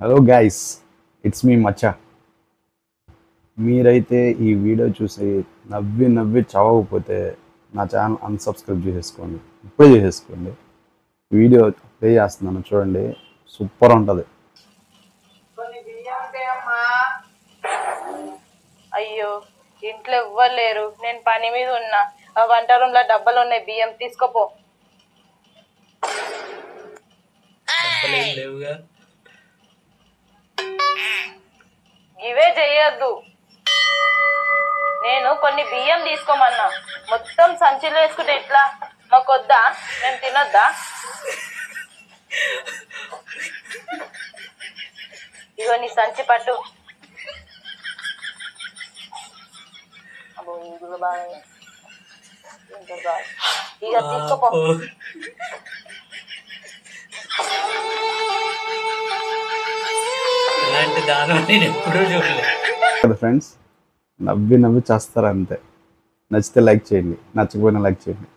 Hello guys, it's me మచ్చా. మీరైతే ఈ video చూసి నవ్వి నవ్వి చావకపోతే నా ఛానల్ అన్సబ్స్క్రైబ్ చేసేసుకోండి. ఇప్పుడే చేసేసుకోండి. వీడియో ప్లే చేస్తున్నాను చూడండి, సూపర్ ఉంటుంది. అయ్యో, ఇంట్లో ఎవ్వరు లేరు, నేను పని మీద ఉన్నా. ఆ వంట రూమ్ లో డబ్బాలు ఉన్నాయి, బియ్యం తీసుకోపో. ఇవే చెయ్యొద్దు, నేను కొన్ని బియ్యం తీసుకోమన్నా. మొత్తం సంచిలో వేసుకుంటే ఎట్లా? మాకొద్దా? మేము తినొద్దా? ఇగో నీ సంచి పట్టు. ఇక తీసుకోపో. ఫ్రెండ్స్, నవ్వి నవ్వి చేస్తారు అంతే. నచ్చితే లైక్ చేయండి, నచ్చకపోయినా లైక్ చేయండి.